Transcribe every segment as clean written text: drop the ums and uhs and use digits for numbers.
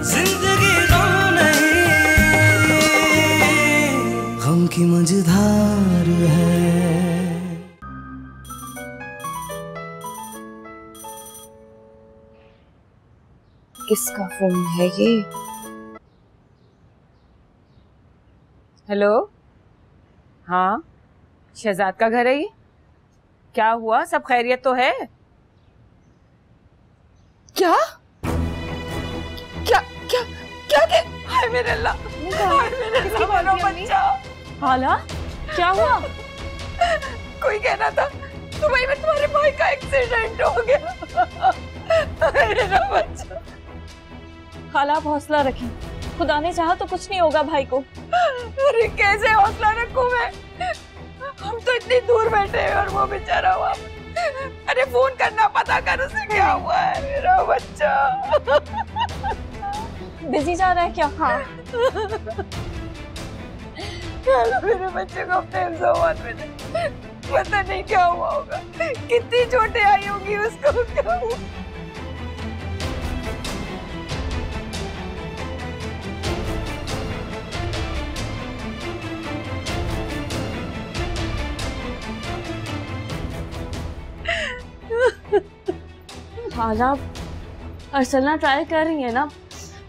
जिंदगी गम नहीं, गम की मझधार है। किसका फोन है ये? हेलो, हाँ शहजाद का घर है ये? क्या हुआ, सब खैरियत तो है? क्या क्या क्या क्या के? हाय मेरे अल्लाह, हाय मेरे अल्लाह, मेरा बच्चा। हाला, क्या हुआ? कोई कहना था दुबई में तुम्हारे भाई का एक्सीडेंट हो गया। मेरा बच्चा। खाला, आप हौसला रखें, खुदा ने चाहा तो कुछ नहीं होगा भाई को। अरे कैसे हौसला रखूं मैं? हम तो इतनी दूर बैठे हैं और वो बेचारा हुआ। अरे फोन करना, पता कर उसे क्या हुआ है मेरा बच्चा। बिजी जा रहा है क्या? हाँ। मेरे बच्चे को अपने हिफ्ज़-ओ-अमान में दे। पता नहीं क्या हुआ होगा, कितनी चोटें आई होंगी उसको, क्या हुआ? खाला, अर्सलना ट्राई कर रही है ना,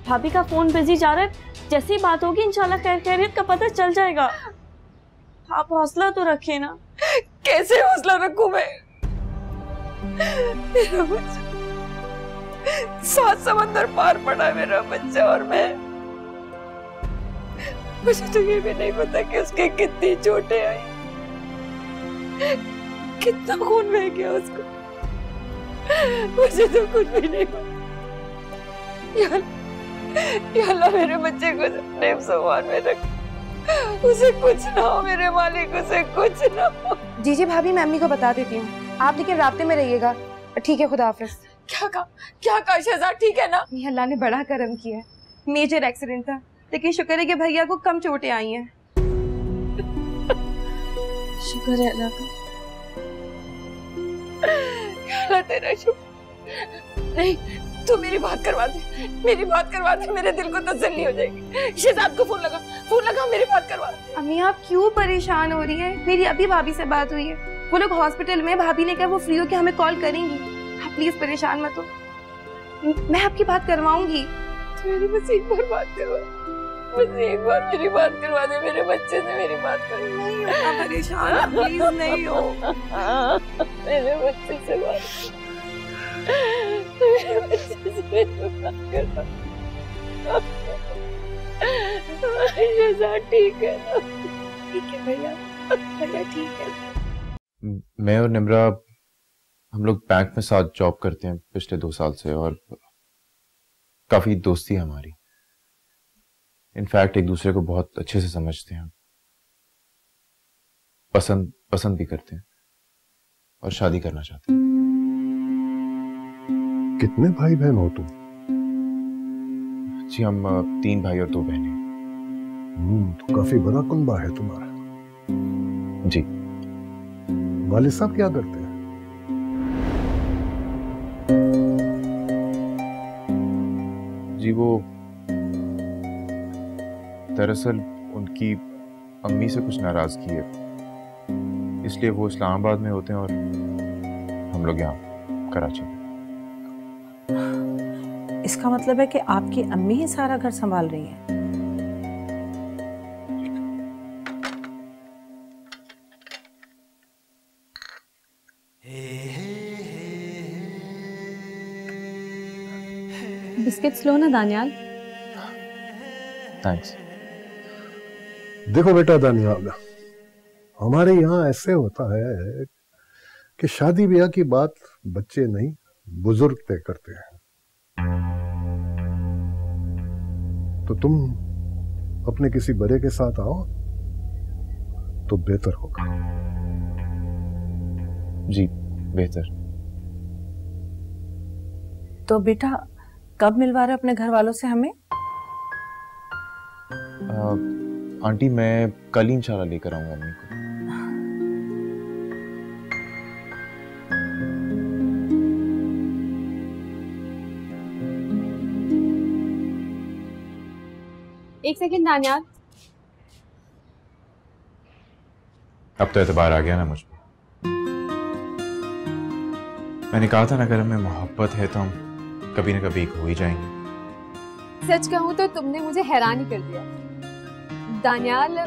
भाभी का फोन बिजी जा रहा है, जैसी बात होगी इंशाल्लाह खैरियत का पता चल जाएगा। आप हौसला तो रखें ना। कैसे हौसला रखूं मैं? मेरा बच्चा 7 समंदर पार पड़ा है मेरा बच्चा, और मैं, मुझे तो ये भी नहीं पता कि उसके कितनी चोटें आई, कितना खून बह गया उसको, मुझे तो कुछ भी नहीं पता। या अल्लाह मेरे बच्चे को अपने हिफ्ज़-ओ-अमान में रख, उसे कुछ ना हो मेरे मालिक, उसे कुछ ना हो। जी जी भाभी, मैं अम्मी को बता देती हूँ, आप लेकिन राब्ते में रहिएगा। ठीक है, खुदा हाफिज। क्या कहा शहजाद, ठीक है ना? अल्लाह ने बड़ा करम किया है, मेजर एक्सीडेंट था, लेकिन शुक्र है कि भैया को कम चोटें आई हैं। शुक्र है अल्लाह का। अल्लाह तेरा शुक्र। नहीं, तू मेरी बात करवा दे, मेरी बात करवा दे, मेरे दिल को तसल्ली हो जाएगी। शहजाद को फोन लगा, मेरी बात करवा दे। अम्मी आप क्यों परेशान हो रही है? मेरी अभी भाभी से बात हुई है, वो लोग हॉस्पिटल में, भाभी ने कहा वो फ्री होके हमें कॉल करेंगी। आप प्लीज परेशान मत हो, मैं आपकी बात करवाऊंगी। मेरी बस एक बार बात करवा, बस एक बार मेरी बात करवा दे, मेरे बच्चे से मेरी बात कर। नहीं होता परेशान, प्लीज नहीं हो। मेरे बच्चे से बात, मेरे बच्चे से मेरी बात करवा। शहजाद ठीक है ना? ठीक है भैया, भैया ठीक है। मैं और निम्रा, हम लोग बैंक में साथ जॉब करते हैं पिछले 2 साल से, और काफी दोस्ती है हमारी। इनफैक्ट एक दूसरे को बहुत अच्छे से समझते हैं, पसंद भी करते हैं और शादी करना चाहते हैं। कितने भाई बहन हो तुम? जी हम 3 भाई और 2 बहनें। तो काफी बड़ा कुनबा है तुम्हारा। जी। वालिद साहब क्या करते हैं? जी वो दरअसल उनकी अम्मी से कुछ नाराजगी है, इसलिए वो इस्लामाबाद में होते हैं और हम लोग यहाँ कराची में। इसका मतलब है कि आपकी अम्मी ही सारा घर संभाल रही है? बिस्किट्स लो ना दानियाल। थैंक्स। देखो बेटा दानियाल, हमारे यहाँ ऐसे होता है कि शादी ब्याह की बात बच्चे नहीं बुजुर्ग तय करते हैं। तो तुम अपने किसी बड़े के साथ आओ तो बेहतर होगा। जी बेहतर। तो बेटा कब मिलवा रहे अपने घर वालों से हमें? आंटी मैं कल ही इंशाल्लाह लेकर आऊंगा अम्मी को। एक सेकंड दानियाल। अब तो एतबार आ गया ना मुझ पर। मैंने कहा था ना, अगर हमें मोहब्बत है तो हम कभी ना कभी एक हो ही जाएंगे। सच कहूं तो तुमने मुझे हैरान ही कर दिया दानियाल।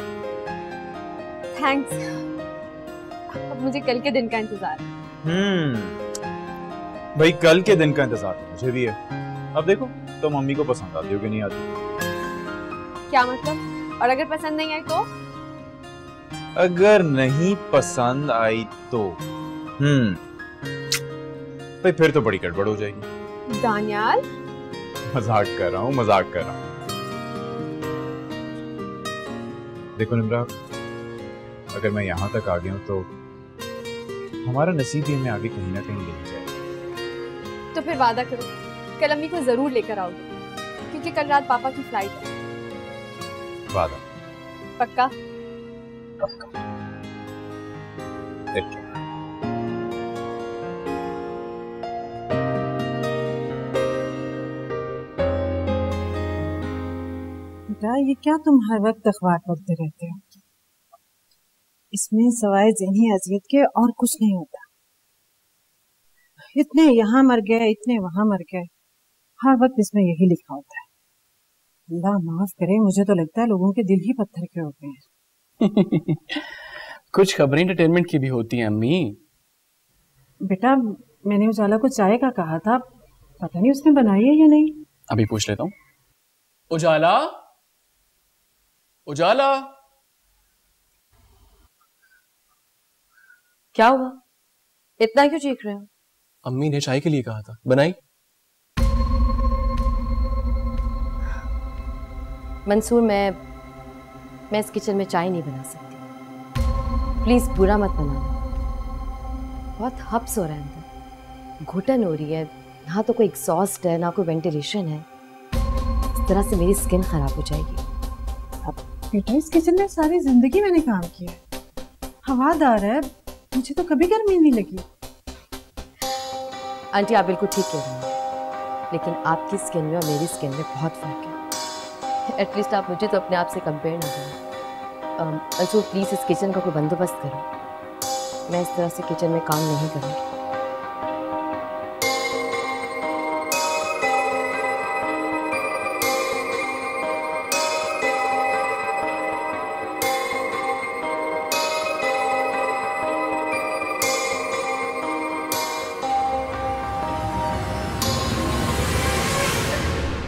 थैंक्स। अब मुझे कल के दिन का इंतजार है। भाई कल के दिन का इंतजार तो मुझे भी है। अब देखो तो मम्मी को पसंद आती हो कि नहीं आती। क्या मतलब? और अगर पसंद नहीं आई तो? अगर नहीं पसंद आई तो भाई फिर तो बड़ी गड़बड़ हो जाएगी। दानियाल मजाक कर रहा हूँ, मजाक कर रहा हूँ। देखो निम्रा, अगर मैं यहाँ तक आ गया हूँ तो हमारा नसीब ही हमें आगे कहीं ना कहीं ले जाएगा। तो फिर वादा करो कल अम्मी को जरूर लेकर आओगे, क्योंकि कल रात पापा की फ्लाइट है। वादा? पक्का? बेटा ये क्या तुम हर वक्त अखबार पढ़ते रहते हो? इसमें सवाए ज़हनी अजियत के और कुछ नहीं होता। इतने यहाँ मर गए, इतने वहां मर गए, हर वक्त इसमें यही लिखा होता है। अल्लाह माफ करे, मुझे तो लगता है लोगों के दिल ही पत्थर के होते हैं। कुछ खबरें एंटरटेनमेंट की भी होती हैं अम्मी। बेटा मैंने उजाला को चाय का कहा था, पता नहीं उसने बनाई है या नहीं। अभी पूछ लेता हूँ। उजाला, उजाला। क्या हुआ, इतना क्यों चीख रहे हो? अम्मी ने चाय के लिए कहा था, बनाई? मंसूर मैं इस किचन में चाय नहीं बना सकती, प्लीज बुरा मत मनाना। बहुत हब्स हो रहा है अंदर, घुटन हो रही है, यहाँ तो कोई एग्जॉस्ट है ना कोई वेंटिलेशन है। इस तरह से मेरी स्किन खराब हो जाएगी। अब बेटा इस किचन में सारी जिंदगी मैंने काम किया है, हवादार है, मुझे तो कभी गर्मी नहीं लगी। आंटी आप बिल्कुल ठीक कह रही हैं, लेकिन आपकी स्किन में और मेरी स्किन में बहुत फर्क है। एटलीस्ट आप मुझे तो अपने आप से कंपेयर ना करें। also प्लीज इस किचन का कोई बंदोबस्त करो, मैं इस तरह से किचन में काम नहीं करूँगी।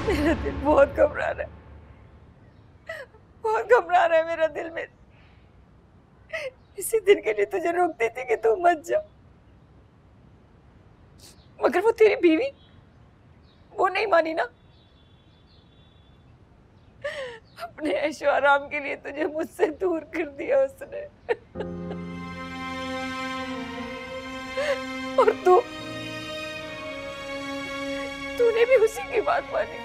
मेरा दिल बहुत घबरा रहा है, बहुत घबरा रहा है मेरा दिल में। इसी दिन के लिए तुझे रोकती थी कि तू मत जा, मगर वो तेरी बीवी वो नहीं मानी ना। अपने ऐशो आराम के लिए तुझे मुझसे दूर कर दिया उसने। और तूने भी उसी की बात मानी,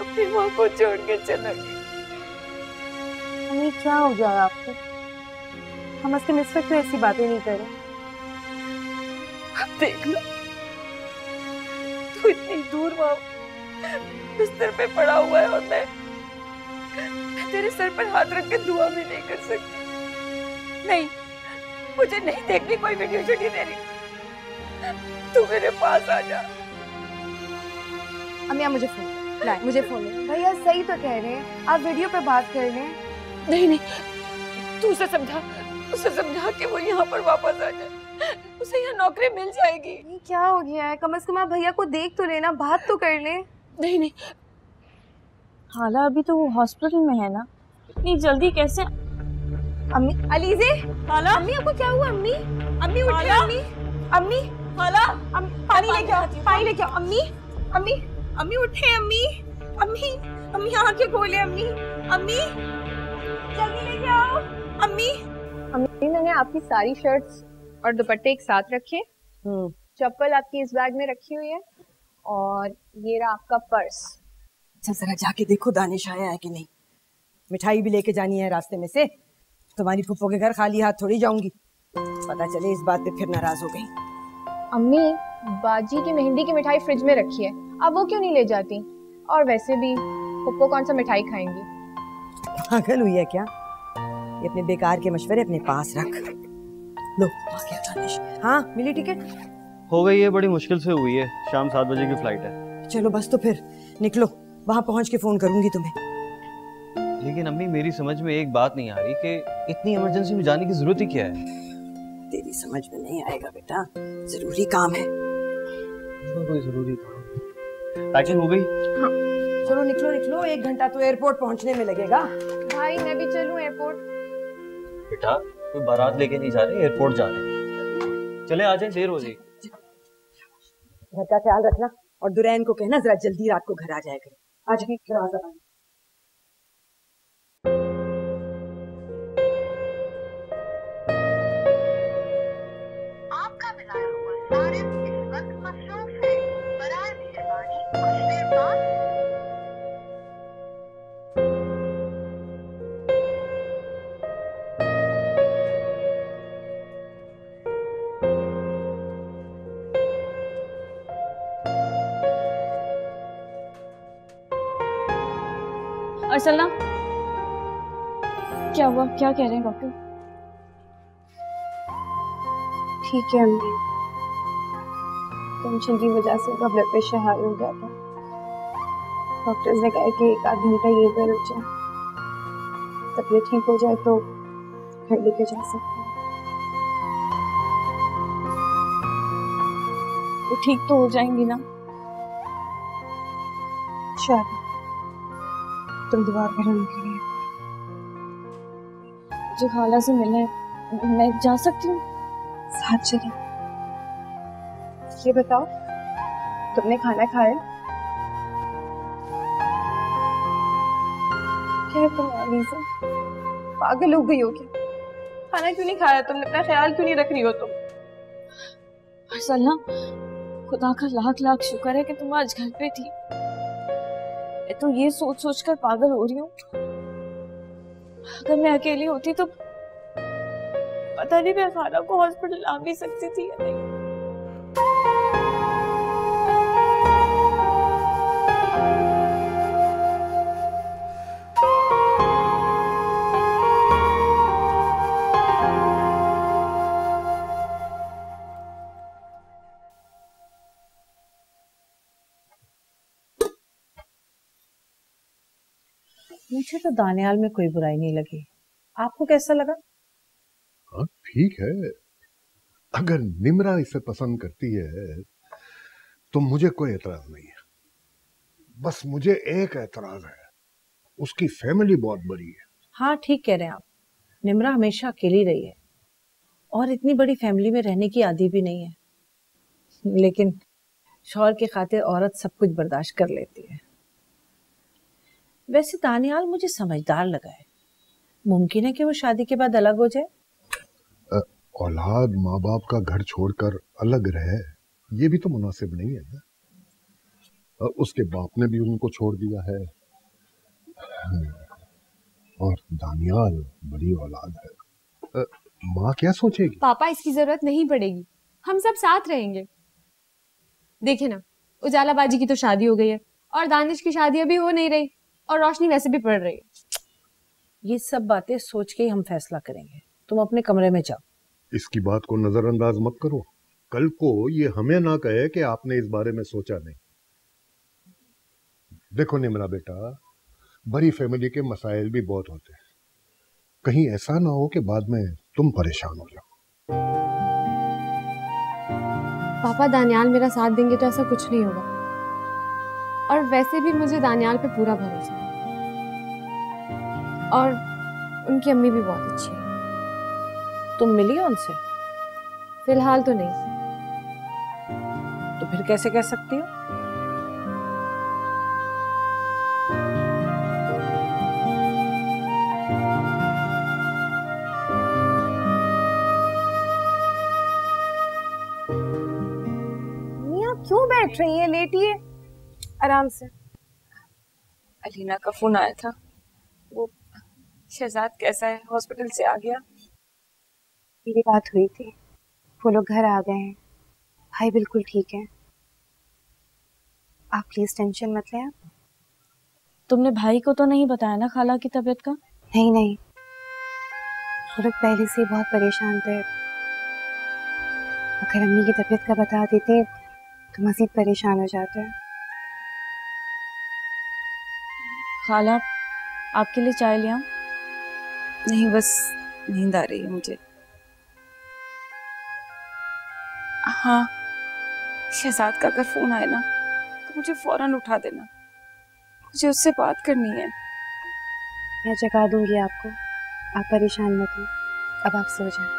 अपनी माँ को छोड़ के चला गया। मम्मी क्या हो गया आपको? हम उसके मिस वक्त तो ऐसी बातें नहीं करें। अब देख लो, तू इतनी दूर वहां बिस्तर पे पड़ा हुआ है और मैं तेरे सर पर हाथ रख के दुआ भी नहीं कर सकती। नहीं, मुझे नहीं देखनी कोई वीडियो छुट्टी तेरी, तू मेरे पास आ जा। अम्मी मुझे फोन लाए, मुझे फोन ले। भैया सही तो कह रहे हैं, आप वीडियो पे बात कर रहे हैं। नहीं, तू उसे समझा कि वो यहाँ पर वापस आ जाए, उसे यहाँ नौकरी मिल जाएगी। ये क्या हो गया है, कम से कम आप भैया को देख तो लेना, बात तो कर ले। नहीं, हाला अभी तो वो हॉस्पिटल में है ना, इतनी जल्दी कैसे? अम्मी अलीजे, हाला अम्मी आपको क्या हुआ? अम्मी उठिए, अम्मी हाला पानी लेके आओ, पानी लेके आओ। अम्मी उठे, अम्मी आंखें खोले, अम्मी जल्दी लेके आओ। अम्मी मैंने आपकी सारी शर्ट्स और दुपट्टे एक साथ रखे, चप्पल आपकी इस बैग में रखी हुई है, और ये रहा आपका पर्स। अच्छा जरा जाके देखो दानिश आया है कि नहीं। मिठाई भी लेके जानी है रास्ते में से, तुम्हारी फूफो के घर खाली हाथ थोड़ी जाऊंगी, पता चले इस बात पे फिर नाराज हो गई। अम्मी बाजी की मेहंदी की मिठाई फ्रिज में रखी है, आप वो क्यों नहीं ले जाती? और वैसे भी पप्पो कौन सा मिठाई खाएंगी? पागल हुई है क्या? ये अपने बेकार के मशवरे अपने पास रख। लो आ गया दानिश। हाँ मिली टिकट? हो गई है, बड़ी मुश्किल से हुई है। शाम 7 बजे की फ्लाइट है। चलो बस तो फिर निकलो, वहां पहुंच के फोन करूंगी तुम्हें। लेकिन अम्मी मेरी समझ में एक बात नहीं आ रही कि इतनी इमरजेंसी में जाने की जरूरत ही क्या है? तेरी समझ में नहीं आएगा बेटा, जरूरी काम है। कोई जरूरी काम? पैकिंग हो गई? हाँ। चलो निकलो निकलो, 1 घंटा तो एयरपोर्ट पहुंचने में लगेगा। भाई मैं भी चलूं एयरपोर्ट? बेटा कोई बारात लेके नहीं जा रहे, एयरपोर्ट जा रहे हैं। चले आ जाए, देर हो जाएगी। घर का ख्याल रखना और दुरैन को कहना जरा जल्दी रात को घर आ जाए करे। आज भी दरवाजा बंद। आपका मिलाया हुआ सारिफ इस वक्त मसरूफ है। बराए मेहरबानी कुछ देर बाद। अर्सलना, क्या हुआ? क्या कह रहे हैं डॉक्टर? ठीक है अम्मी, टेंशन की वजह से उनका ब्लड प्रेशर हाई हो गया था। डॉक्टर्स ने कहा कि 1 आध घंटा ये पे रुक जाए, तबीयत ठीक हो जाए तो घर लेके जा सकते हैं। वो ठीक तो हो जाएंगी ना? शायद। तुम दुआ करो उनके लिए। मुझे खाला से मिलना है, मैं जा सकती हूँ? साथ चले। ये बताओ, तुमने खाना खाया? क्या है तुम्हारी से? पागल हो गई हो क्या? खाना क्यों नहीं खाया तुमने? अपना ख्याल क्यों नहीं रख रही हो तुम? अर्सलना, खुदा का लाख लाख शुक्र है कि तुम आज घर पे थी। मैं तो ये सोच सोच कर पागल हो रही हूँ, अगर मैं अकेली होती तो पता नहीं मैं खाना को हॉस्पिटल ला भी सकती थी या नहीं। मुझे तो दानियाल में कोई बुराई नहीं लगी, आपको कैसा लगा? हाँ ठीक है, अगर निम्रा इसे पसंद करती है तो मुझे कोई एतराज नहीं है। बस मुझे एक एतराज है, उसकी फैमिली बहुत बड़ी है। हाँ ठीक कह रहे हैं आप, निम्रा हमेशा अकेली रही है और इतनी बड़ी फैमिली में रहने की आदी भी नहीं है, लेकिन शौहर की खातिर औरत सब कुछ बर्दाश्त कर लेती है। वैसे दानियाल मुझे समझदार लगा है, मुमकिन है कि वो शादी के बाद अलग हो जाए। औलाद माँ बाप का घर छोड़कर अलग रहे, ये भी तो मुनासिब नहीं है ना। उसके बाप ने भी उनको छोड़ दिया है, और दानियाल बड़ी औलाद है, माँ क्या सोचेगी? पापा इसकी जरूरत नहीं पड़ेगी, हम सब साथ रहेंगे। देखे ना, उजाला बाजी की तो शादी हो गई है और दानिश की शादी अभी हो नहीं रही, और रोशनी वैसे भी पढ़ रही है। ये सब बातें सोच के ही हम फैसला करेंगे, तुम अपने कमरे में जाओ। इसकी बात को नजरअंदाज मत करो, कल को ये हमें ना कहे कि आपने इस बारे में सोचा नहीं। देखो निम्रा बेटा, बड़ी फैमिली के मसाइल भी बहुत होते हैं, कहीं ऐसा ना हो कि बाद में तुम परेशान हो जाओ। पापा दानियाल मेरा साथ देंगे तो ऐसा कुछ नहीं होगा, और वैसे भी मुझे दानियाल पे पूरा भरोसा है, और उनकी अम्मी भी बहुत अच्छी है। तुम मिली हो उनसे? फिलहाल तो नहीं। तो फिर कैसे कह सकती हो? मियां क्यों बैठ रही है? लेटिए आराम से। अलीना का फोन आया था, वो शहजाद कैसा है, हॉस्पिटल से आ गया? मेरी बात हुई थी, वो लोग घर आ गए हैं, भाई बिल्कुल ठीक है। आप प्लीज टेंशन मत लें। तुमने भाई को तो नहीं बताया ना खाला की तबीयत का? नहीं नहीं, वो लोग पहले से बहुत परेशान थे। अगर अम्मी की तबीयत का बता देते तो मजीद परेशान हो जाते। खाला आपके लिए चाय ले आऊं? नहीं, बस नींद आ रही है मुझे। हाँ, शहजाद का अगर फोन आए ना तो मुझे फौरन उठा देना, मुझे उससे बात करनी है। मैं जगा दूंगी आपको, आप परेशान मत हो। अब आप सो जाएं।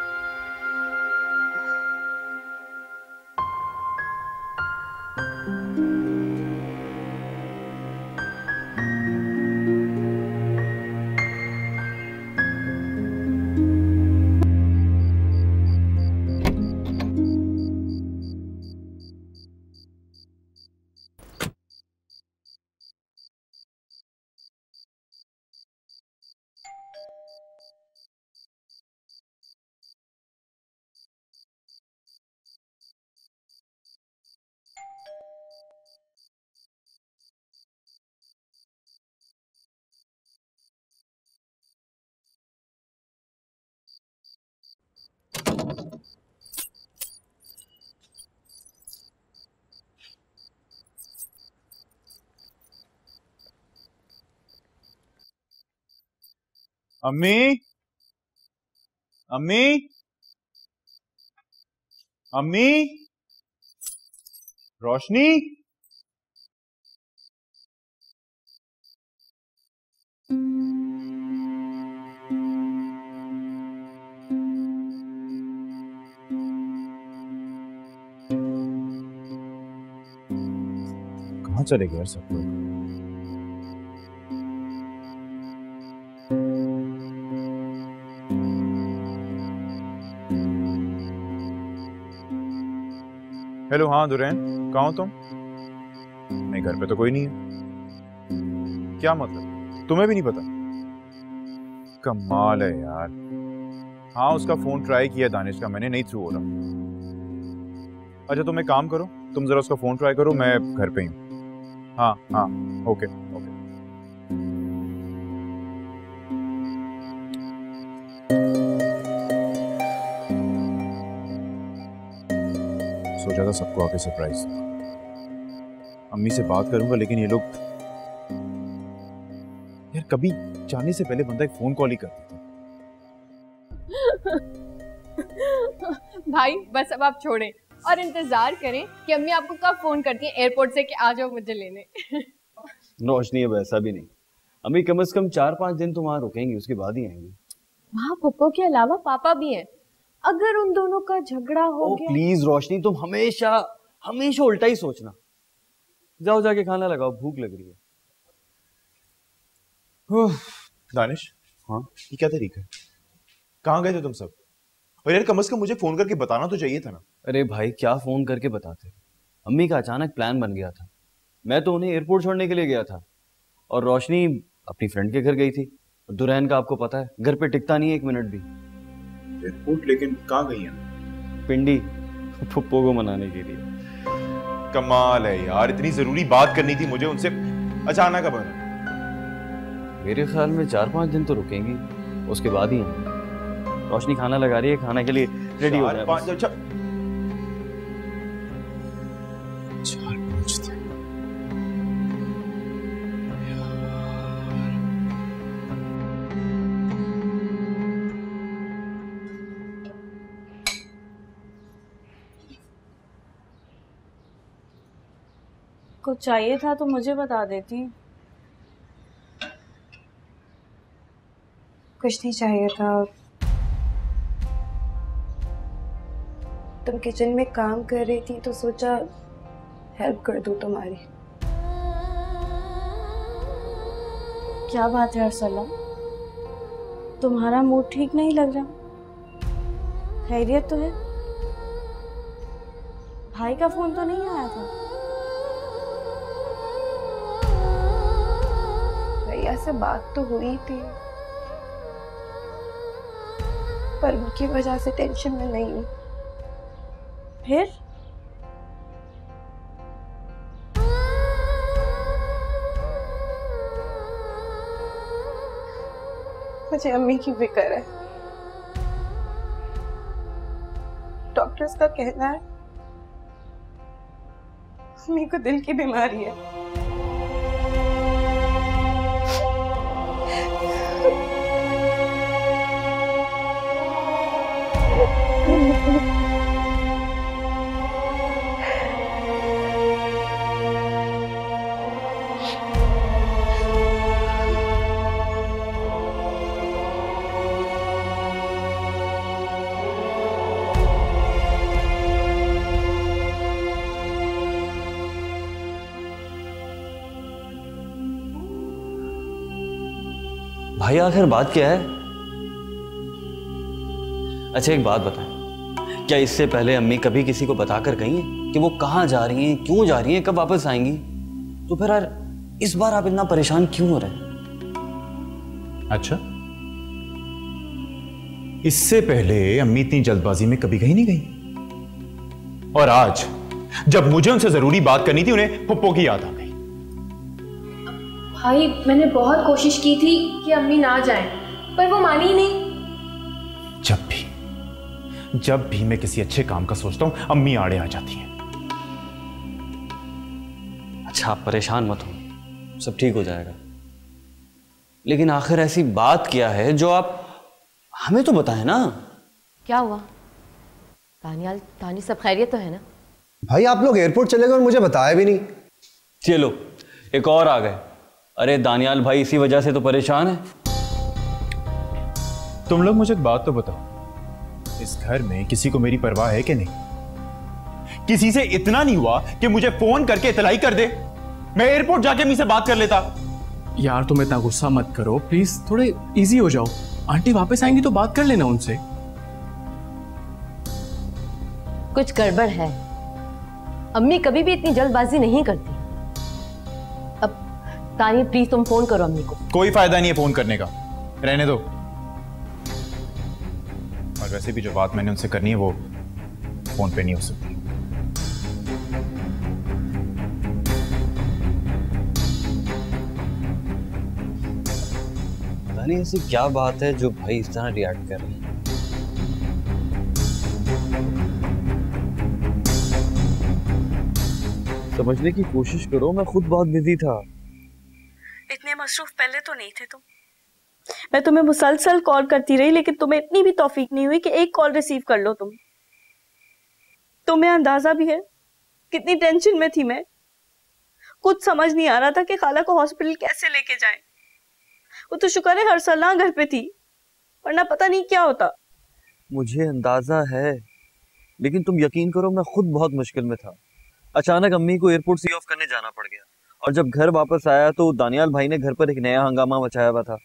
अम्मी, अम्मी, अम्मी, रोशनी, कहाँ चले गए यार सब लोग? हेलो, हाँ दुरैन, कहाँ हो तुम? नहीं, घर पे तो कोई नहीं है। क्या मतलब, तुम्हें भी नहीं पता? कमाल है यार। हाँ, उसका फोन ट्राई किया दानिश का मैंने, नहीं थ्रू हो रहा। अच्छा तुम एक काम करो, तुम जरा उसका फोन ट्राई करो, मैं घर पे ही हूँ। हाँ हाँ, ओके ओके। सोचा था सबको आके सरप्राइज। अम्मी से बात करूंगा, लेकिन ये लोग यार, कभी जाने से पहले बंदा एक फोन कॉल ही कर देता। भाई बस अब आप छोड़ें और इंतजार करें कि अम्मी आपको कब फोन करती है एयरपोर्ट से कि आ जाओ मुझे लेने। रोशनी, अब ऐसा भी नहीं। अम्मी कम से कम 4-5 दिन तो वहां रुकेंगी, उसके बाद ही आएंगी। वहाँ पप्पो के अलावा पापा भी हैं। अगर उन दोनों का झगड़ा हो गया। प्लीज रोशनी, तुम हमेशा हमेशा उल्टा ही सोचना। जाओ जाके खाना लगाओ, भूख लग रही है। दानिश, हाँ ये क्या तरीका है? कहाँ गए थे तुम सब? और यार कम से कम मुझे फोन करके बताना तो चाहिए था ना। अरे भाई, क्या फोन करके बताते। अम्मी का अचानक प्लान बन गया था। मैं तो उन्हें एयरपोर्ट छोड़ने के लिए गया था और रोशनी अपनी फ्रेंड के घर गई थी। दुरैन का आपको पता है, घर पे टिकता नहीं है 1 मिनट भी। एयरपोर्ट? लेकिन कहाँ गई है? पिंडी, फुप्पो को मनाने के लिए। कमाल है यार, इतनी जरूरी बात करनी थी मुझे उनसे, अचानक अब बना। मेरे ख्याल में 4-5 दिन तो रुकेंगी, उसके बाद ही आएंगे। रोशनी खाना लगा रही है, खाना के लिए रेडी हो जाए। 4-5 दिन कुछ चाहिए था तो मुझे बता देती। कुछ नहीं चाहिए था। तुम किचन में काम कर रही थी तो सोचा हेल्प कर दूं तुम्हारी। क्या बात है अरसला, तुम्हारा मूड ठीक नहीं लग रहा? खैरियत तो है? भाई का फोन तो नहीं आया था? भैया से बात तो हुई थी, पर उनकी वजह से टेंशन में नहीं हूँ। फिर मुझे अम्मी की फिक्र है। डॉक्टर्स का कहना है अम्मी को दिल की बीमारी है। भाई आखिर बात क्या है? अच्छा एक बात बताएं, क्या इससे पहले अम्मी कभी किसी को बताकर गई हैं कि वो कहाँ जा रही हैं, क्यों जा रही हैं, कब वापस आएंगी? तो फिर यार इस बार आप इतना परेशान क्यों हो रहे हैं? अच्छा, इससे पहले अम्मी इतनी जल्दबाजी में कभी कहीं नहीं गई, और आज जब मुझे उनसे जरूरी बात करनी थी उन्हें पप्पो की याद आ गई। भाई मैंने बहुत कोशिश की थी कि अम्मी ना जाएं, पर वो मानी ही नहीं। जब भी मैं किसी अच्छे काम का सोचता हूं अम्मी आड़े आ जाती हैं। अच्छा आप परेशान मत हो, सब ठीक हो जाएगा। लेकिन आखिर ऐसी बात क्या है जो आप हमें तो बताएं ना। क्या हुआ दानियाल, तानी सब खैरियत तो है ना? भाई आप लोग एयरपोर्ट चले गए और मुझे बताया भी नहीं। चलो एक और आ गए। अरे दानियाल भाई इसी वजह से तो परेशान है। तुम लोग मुझे एक बात तो बताओ, इस घर में किसी को मेरी परवाह है कि नहीं? किसी से इतना नहीं हुआ कि मुझे फोन करके इतलाई कर दे? मैं एयरपोर्ट जाके अम्मी से बात कर लेता। यार तुम इतना गुस्सा मत करो प्लीज, थोड़े इजी हो जाओ। आंटी वापस आएंगी तो बात कर लेना उनसे। कुछ गड़बड़ है, अम्मी कभी भी इतनी जल्दबाजी नहीं करती। अब तानी प्लीज तुम फोन करो अम्मी को। कोई फायदा नहीं है फोन करने का, रहने दो। और वैसे भी जो बात मैंने उनसे करनी है वो फोन पे नहीं हो सकती। पता नहीं ऐसी क्या बात है जो भाई इस तरह रिएक्ट कर रहे हैं। समझने की कोशिश करो, मैं खुद बहुत बिजी था। इतने मसरूफ पहले तो नहीं थे तुम। मैं तुम्हें मुसलसल कॉल करती रही लेकिन तुम्हें इतनी भी तौफीक नहीं हुई कि एक कॉल रिसीव कर लो तुम। तुम्हें अंदाजा भी है कितनी टेंशन में थी मैं। कुछ समझ नहीं आ रहा था कि खाला को हॉस्पिटल कैसे लेके जाएं। वो तो शुक्र है हर सलाह घर पे थी, वरना पता नहीं क्या होता। मुझे अंदाजा है, लेकिन तुम यकीन करो मैं खुद बहुत मुश्किल में था। अचानक अम्मी को एयरपोर्ट सी ऑफ करने जाना पड़ गया, और जब घर वापस आया तो दानियाल भाई ने घर पर एक नया हंगामा मचाया हुआ था।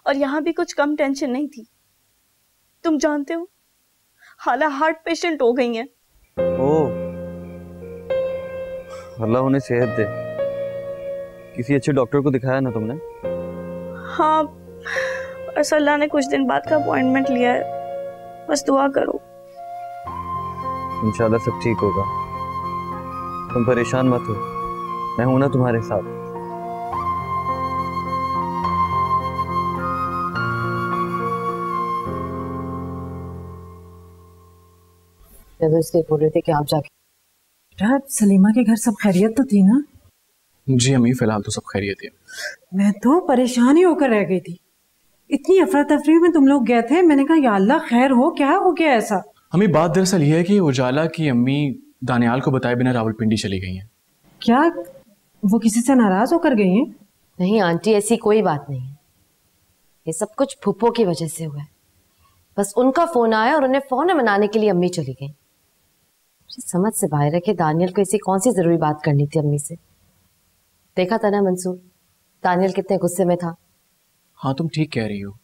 और यहाँ भी कुछ कम टेंशन नहीं थी। तुम जानते हो खाला हार्ट पेशेंट हो गई हैं। ओह, अल्लाह उन्हें सेहत दे। किसी अच्छे डॉक्टर को दिखाया ना तुमने? हाँ, बस अल्लाह ने कुछ दिन बाद का अपॉइंटमेंट लिया है, बस दुआ करो। इंशाल्लाह सब ठीक होगा, तुम परेशान मत हो, मैं हूं ना तुम्हारे साथ। इसलिए बोल रहे थे कि आप जाके। सलीमा के घर सब खैरियत तो थी ना? जी अम्मी फिलहाल तो सब खैरियत है। मैं तो परेशान ही होकर रह गई थी, इतनी अफरा तफरी में तुम लोग गए थे। मैंने कहा या अल्लाह खैर हो, क्या हो गया ऐसा? हमें बात दरअसल ये है कि उजाला की अम्मी दानियाल को बताए बिना रावलपिंडी चली गई हैं। क्या वो किसी से नाराज होकर गई हैं? नहीं आंटी, ऐसी कोई बात नहीं है। ये सब कुछ फुप्पो की वजह से हुआ है। बस उनका फोन आया और उन्हें फोन मनाने के लिए अम्मी चली गई। समझ से बाहर है कि दानियल को ऐसी कौन सी जरूरी बात करनी थी अम्मी से। देखा था ना मंसूर, दानियल कितने गुस्से में था। हाँ तुम ठीक कह रही हो,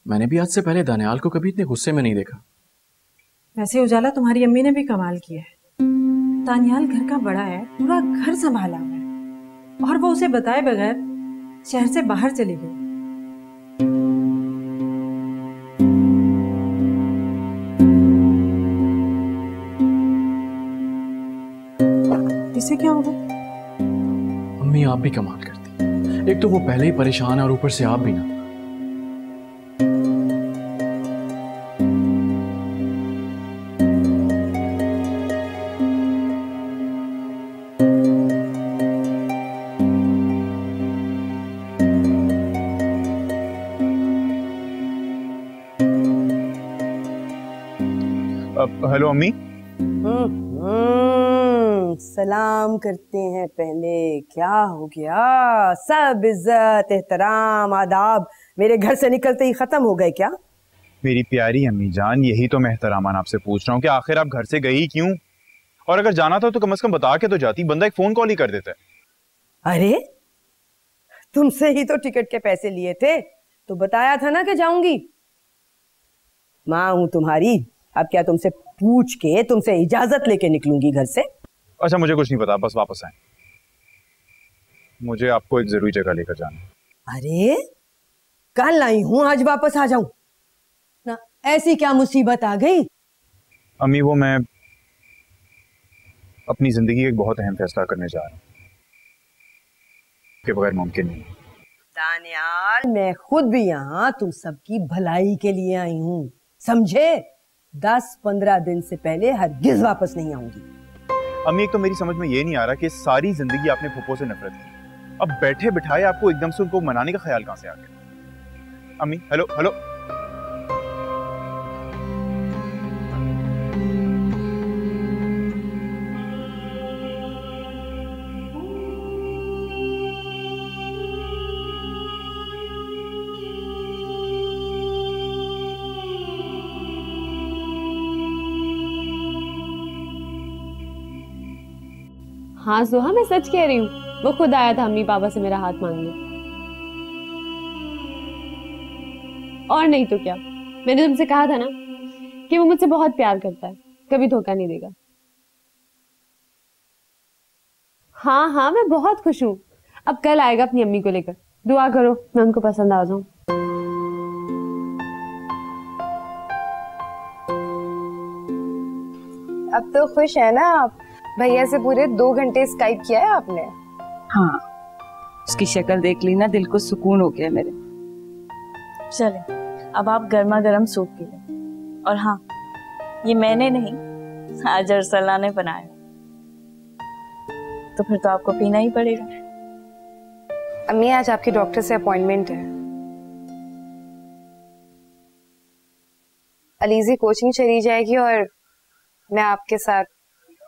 मैंने भी आज से पहले दानियाल को कभी इतने गुस्से में नहीं देखा। वैसे उजाला तुम्हारी अम्मी ने भी कमाल किया है। दानियाल घर का बड़ा है, पूरा घर संभाला हुआ है, और वो उसे बताए बगैर शहर से बाहर चली गई। इसे क्या होगा? अम्मी आप भी कमाल करती, एक तो वो पहले ही परेशान है और ऊपर से आप भी ना। हेलो अम्मी। सलाम करते हैं पहले। क्या हो गया? सब इज्जत एहतराम आदाब मेरे घर से निकलते ही खत्म हो गए क्या? मेरी प्यारी अम्मी जान, यही तो मैं एहतरामान आपसे पूछ रहा हूँ कि आखिर आप घर से गई क्यों? और अगर जाना था तो कम से कम बता के तो जाती, बंदा एक फोन कॉल ही कर देता है। अरे तुमसे ही तो टिकट के पैसे लिए थे, तो बताया था ना कि जाऊंगी। माँ हूं तुम्हारी, अब क्या तुमसे पूछ के तुमसे इजाजत लेके निकलूंगी घर से? अच्छा मुझे कुछ नहीं पता, बस वापस आए, मुझे आपको एक जरूरी जगह लेकर जाना। अरे कल आई हूं, आज वापस आ जाऊं ना? ऐसी क्या मुसीबत आ गई? अम्मी वो मैं अपनी जिंदगी एक बहुत अहम फैसला करने जा रहा हूँ, के बगैर मुमकिन नहीं। दानियाल मैं खुद भी यहाँ तुम सबकी भलाई के लिए आई हूँ, समझे? 10-15 दिन से पहले हरगिज वापस नहीं आऊंगी। अम्मी एक तो मेरी समझ में ये नहीं आ रहा कि सारी जिंदगी आपने फूफो से नफरत की, अब बैठे बिठाए आपको एकदम से उनको मनाने का ख्याल कहां से आ गया? अम्मी हेलो हेलो। हाँ जोहा मैं सच कह रही हूँ, वो खुद आया था अम्मी पापा से मेरा हाथ मांगने। और नहीं तो क्या, मैंने तुमसे कहा था ना कि वो मुझसे बहुत प्यार करता है, कभी धोखा नहीं देगा। हाँ हाँ मैं बहुत खुश हूँ, अब कल आएगा अपनी अम्मी को लेकर, दुआ करो मैं उनको पसंद आ जाऊं। अब तो खुश है ना आप? भैया से पूरे 2 घंटे स्काइप किया है आपने? हाँ, उसकी शक्ल देख ली ना, दिल को सुकून हो गया मेरे। चले अब आप गर्मा गर्म सूप पी लें। और हाँ, ये मैंने नहीं, आज अरसला ने बनाया, तो फिर तो आपको पीना ही पड़ेगा। अम्मी आज आपकी डॉक्टर से अपॉइंटमेंट है, अलीज़ी कोचिंग चली जाएगी और मैं आपके साथ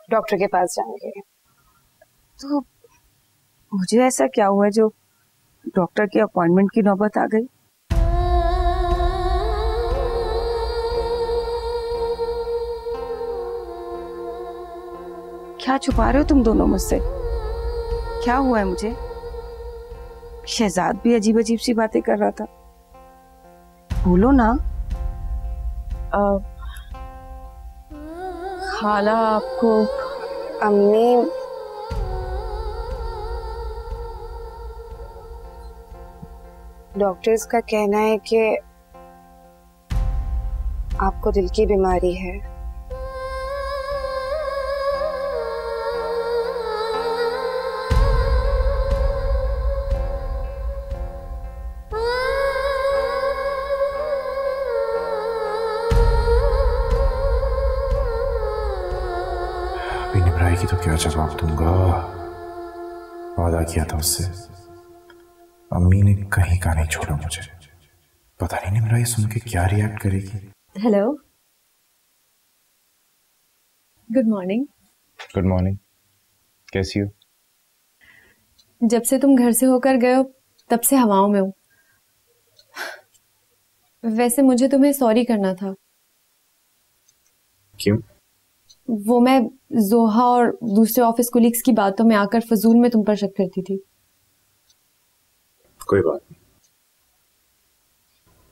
डॉक्टर के पास जाऊंगी। तो मुझे ऐसा क्या हुआ जो डॉक्टर की अपॉइंटमेंट की नौबत आ गई? क्या छुपा रहे हो तुम दोनों मुझसे? क्या हुआ है मुझे? शहजाद भी अजीब अजीब सी बातें कर रहा था, बोलो ना। खाला आपको। अम्मी डॉक्टर्स का कहना है कि आपको दिल की बीमारी है। की तो क्या जवाब दूंगा, वादा किया था उससे, अम्मी ने कहीं का नहीं छोड़ा मुझे। पता नहीं निम्रा ये सुन के क्या रिएक्ट करेगी। Hello, good morning. Good morning, कैसी हो? जब से तुम घर से होकर गए हो तब से हवाओं में हूं। वैसे मुझे तुम्हें सॉरी करना था। क्यों? वो मैं जोहा और दूसरे ऑफिस कोलीग्स की बातों में आकर फजूल में तुम पर शक करती थी। कोई बात नहीं,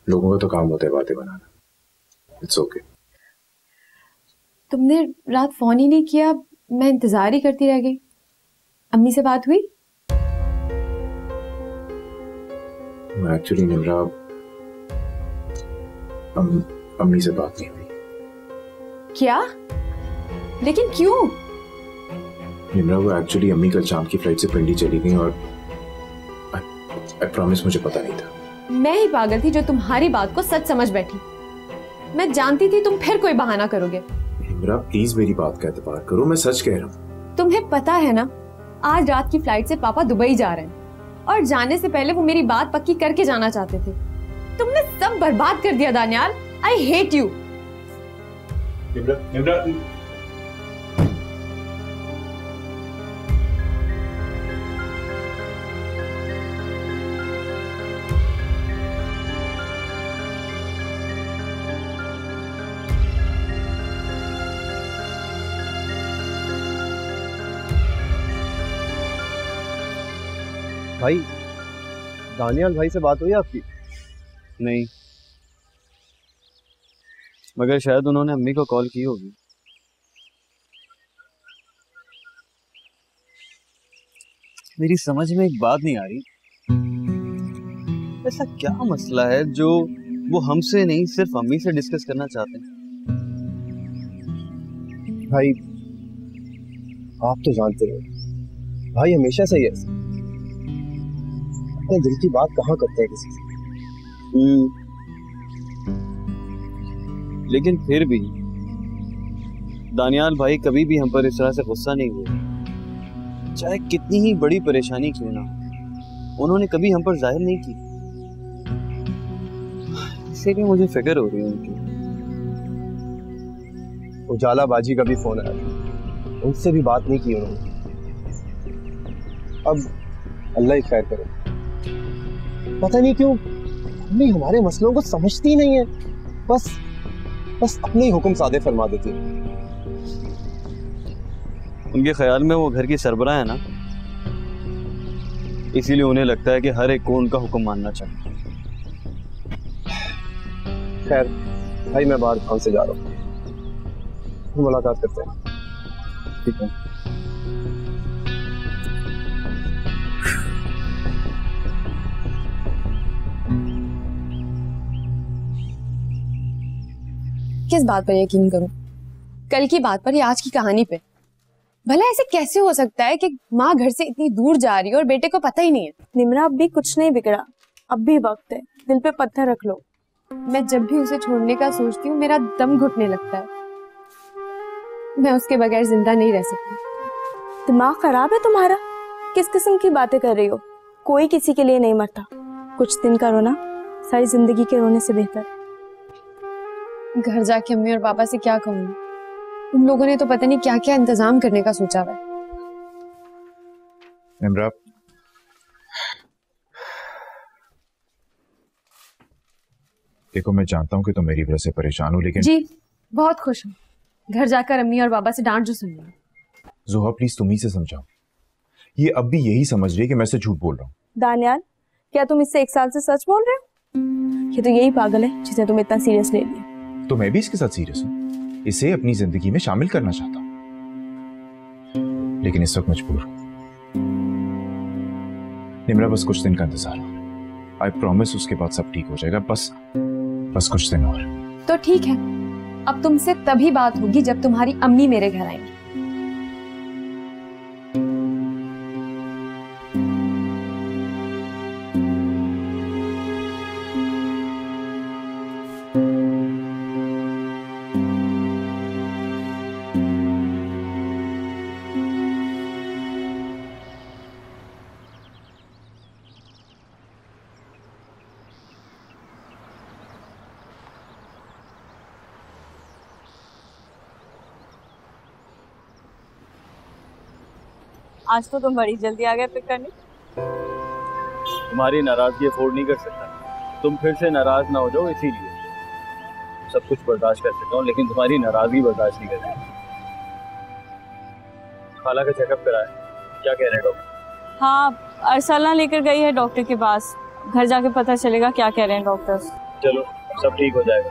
लोगों का तो काम होता है बातें बनाना। It's okay. तुमने रात फोन ही नहीं किया, मैं इंतजार ही करती रह गई। अम्मी से बात हुई? एक्चुअली निम्रा अम्मी से बात नहीं हुई। क्या? लेकिन क्यों? निम्रा वो एक्चुअली अम्मी कल शाम की फ्लाइट से पिंडी चली गई और आई प्रॉमिस मुझे पता नहीं था। मैं ही पागल थी जो तुम्हारी बात को सच समझ बैठी। मैं जानती थी तुम फिर कोई बहाना करोगे। निम्रा प्लीज मेरी बात का एतबार करो, मैं सच कह रहा हूँ। तुम्हें पता है ना, आज रात की फ्लाइट से पापा दुबई जा रहे हैं और जाने से पहले वो मेरी बात पक्की करके जाना चाहते थे। तुमने सब बर्बाद कर दिया Daniyal. I hate you. Nimra भाई, दानियाल भाई से बात हुई आपकी? नहीं, मगर शायद उन्होंने अम्मी को कॉल की होगी। मेरी समझ में एक बात नहीं आ रही, ऐसा क्या मसला है जो वो हमसे नहीं सिर्फ अम्मी से डिस्कस करना चाहते हैं? भाई आप तो जानते हो, भाई हमेशा से ही ऐसे अपने दिल की बात कहाँ करते हैं किसी से। लेकिन फिर भी दानियाल भाई कभी भी हम पर इस तरह से गुस्सा नहीं हुए, चाहे कितनी ही बड़ी परेशानी क्यों ना, उन्होंने कभी हम पर जाहिर नहीं की। इसीलिए मुझे फिक्र हो रही है उनकी। उजाला बाजी का भी फोन आया, उनसे भी बात नहीं की उन्होंने। अब अल्लाह ही खैर करे, पता नहीं क्यों अम्मी हमारे मसलों को समझती नहीं है, बस अपने ही हुक्म सादे फरमा देती है। उनके ख्याल में वो घर की सरबराह है ना, इसीलिए उन्हें लगता है कि हर एक को उनका हुक्म मानना चाहिए। खैर भाई, मैं बाहर काम से जा रहा हूँ, मुलाकात करते हैं। ठीक है। किस बात पर यकीन करूं? कल की बात पर या आज की कहानी पे? भला ऐसे कैसे हो सकता है कि माँ घर से इतनी दूर जा रही है और बेटे को पता ही नहीं है? निम्रा, अब भी कुछ नहीं बिगड़ा, अब भी वक्त है, दिल पे पत्थर रख लो। मैं जब भी उसे छोड़ने का सोचती हूँ मेरा दम घुटने लगता है। मैं उसके बगैर जिंदा नहीं रह सकती। दिमाग खराब है तुम्हारा? किस किस्म की बातें कर रही हो? कोई किसी के लिए नहीं मरता। कुछ दिन का रोना सारी जिंदगी के रोने से बेहतर। घर जाके अम्मी और पापा से क्या कहूँगी? उन लोगों ने तो पता नहीं क्या क्या इंतजाम करने का सोचा हुआ है। निम्रा, देखो मैं जानता हूँ कि तुम मेरी वजह से परेशान हो, लेकिन जी बहुत खुश हूँ घर जाकर अम्मी और पापा से डांट जो सुन ली। जोहा प्लीज तुम ही से समझाओ, ये अब भी यही समझ रही है कि मैं से झूठ बोल रहा हूँ। दानियाल, क्या तुम इससे 1 साल से सच बोल रहे हो? ये तो यही पागल है जिसे तुम इतना सीरियस ले लिया। तो मैं भी इसके साथ सीरियस हूँ, इसे अपनी जिंदगी में शामिल करना चाहता हूँ, लेकिन इस वक्त मजबूर हूँ। निम्रा, बस कुछ दिन का इंतजार, आई प्रॉमिस उसके बाद सब ठीक हो जाएगा। बस कुछ दिन और। तो ठीक है, अब तुमसे तभी बात होगी जब तुम्हारी अम्मी मेरे घर आएंगी। आज तो तुम बड़ी जल्दी आ गए पिक करने। तुम्हारी नाराजगी अफोर्ड नहीं कर सकता, तुम फिर से नाराज ना हो जाओ, इसीलिए सब कुछ बर्दाश्त कर सकता हूँ, लेकिन तुम्हारी नाराजगी बर्दाश्त नहीं कर सकता। खाला का चेकअप कराया, क्या कह रहे हैं डॉक्टर? हाँ, अरसला लेकर गई है डॉक्टर के पास, घर जाके पता चलेगा क्या कह रहे हैं डॉक्टर्स। चलो सब ठीक हो जाएगा।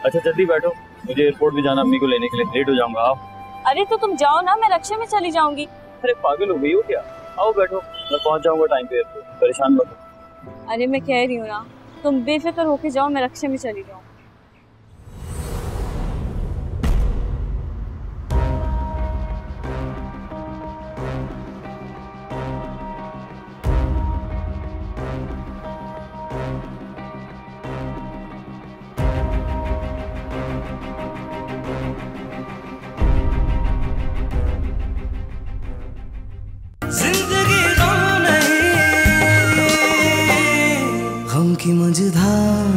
अच्छा जल्दी बैठो, मुझे एयरपोर्ट भी जाना, अम्मी को लेने के लिए, लेट हो जाऊंगा। आओ। अरे तो तुम जाओ ना, मैं रक्षा में चली जाऊंगी। अरे पागल हो गई हो क्या? आओ बैठो, मैं पहुंच जाऊंगा टाइम पे एयरपोर्ट, परेशान मत हो। अरे मैं कह रही हूँ ना, तुम बेफिक्र होके जाओ, मैं रक्षा में चली जाऊँ। जिंदगी गम नहीं, गम की मझधार